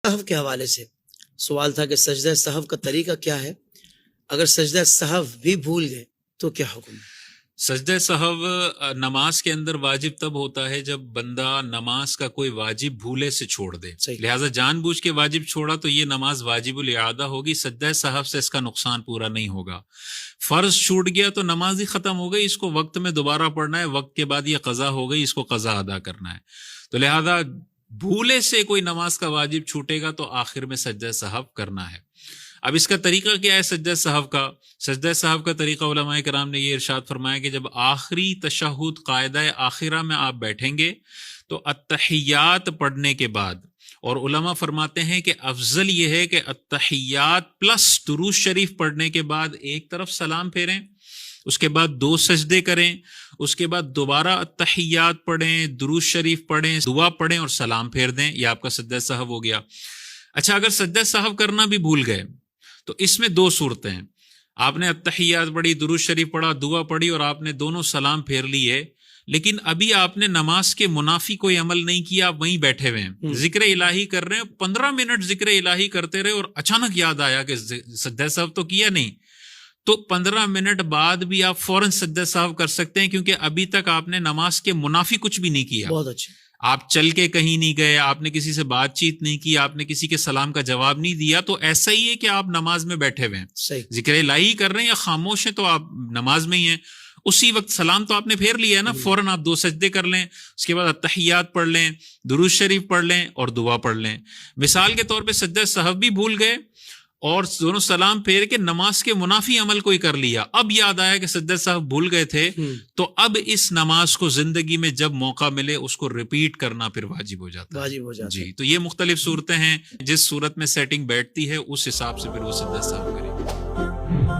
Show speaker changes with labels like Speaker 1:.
Speaker 1: سہو کے حوالے سے سوال تھا کہ سجدہ سہو کا طریقہ کیا ہے، اگر سجدہ سہو بھی بھول گئے تو کیا حکم ہے؟
Speaker 2: سجدہ سہو نماز کے اندر واجب تب ہوتا ہے جب بندہ نماز کا کوئی واجب بھولے سے چھوڑ دے،
Speaker 1: صحیح۔
Speaker 2: لہٰذا جان بوجھ کے واجب چھوڑا تو یہ نماز واجب الاعادہ ہوگی، سجدہ سہو سے اس کا نقصان پورا نہیں ہوگا۔ فرض چھوٹ گیا تو نماز ہی ختم ہو گئی، اس کو وقت میں دوبارہ پڑھنا ہے، وقت کے بعد یہ قضا ہو گئی، اس کو قضا ادا کرنا ہے۔ تو لہذا بھولے سے کوئی نماز کا واجب چھوٹے گا تو آخر میں سجدہ سہو کرنا ہے۔ اب اس کا طریقہ کیا ہے سجدہ سہو کا؟ سجدہ سہو کا طریقہ علماء کرام نے یہ ارشاد فرمایا کہ جب آخری تشہد قاعدہ آخرہ میں آپ بیٹھیں گے تو التحیات پڑھنے کے بعد، اور علماء فرماتے ہیں کہ افضل یہ ہے کہ التحیات پلس درود شریف پڑھنے کے بعد ایک طرف سلام پھیریں، اس کے بعد 2 سجدے کریں، اس کے بعد دوبارہ التحیات پڑھیں، درود شریف پڑھیں، دعا پڑھیں اور سلام پھیر دیں، یہ آپ کا سجدہ سہو ہو گیا۔ اچھا، اگر سجدہ سہو کرنا بھی بھول گئے تو اس میں 2 صورتیں ہیں۔ آپ نے التحیات پڑھی، درود شریف پڑھا، دعا پڑھی اور آپ نے دونوں سلام پھیر لیے، لیکن ابھی آپ نے نماز کے منافی کوئی عمل نہیں کیا، آپ وہیں بیٹھے ہوئے ہیں، ذکر الہی کر رہے ہیں، 15 منٹ ذکر الہی کرتے رہے اور اچانک یاد آیا کہ سجدہ سہو تو کیا نہیں، تو 15 منٹ بعد بھی آپ فوراً سجدہ سہو کر سکتے ہیں، کیونکہ ابھی تک آپ نے نماز کے منافی کچھ بھی نہیں کیا۔
Speaker 1: بہت اچھا۔
Speaker 2: آپ چل کے کہیں نہیں گئے، آپ نے کسی سے بات چیت نہیں کی، آپ نے کسی کے سلام کا جواب نہیں دیا، تو ایسا ہی ہے کہ آپ نماز میں بیٹھے ہوئے ہیں،
Speaker 1: صحیح۔
Speaker 2: ذکر الہی کر رہے ہیں یا خاموش ہیں تو آپ نماز میں ہی ہیں، اسی وقت سلام تو آپ نے پھیر لیا ہے نا، فوراً آپ 2 سجدے کر لیں، اس کے بعد التحیات پڑھ لیں، درود شریف پڑھ لیں اور دعا پڑھ لیں۔ مثال کے طور پہ سجدہ سہو بھی بھول گئے اور دونوں سلام پھیر کے نماز کے منافی عمل کوئی کر لیا، اب یاد آیا کہ سجدہ سہو بھول گئے تھے، تو اب اس نماز کو زندگی میں جب موقع ملے اس کو ریپیٹ کرنا پھر واجب ہو جاتا ہے۔
Speaker 1: واجب ہو جاتا ہے۔
Speaker 2: جی، تو یہ مختلف صورتیں ہیں، جس صورت میں سیٹنگ بیٹھتی ہے اس حساب سے پھر وہ سجدہ سہو کرے۔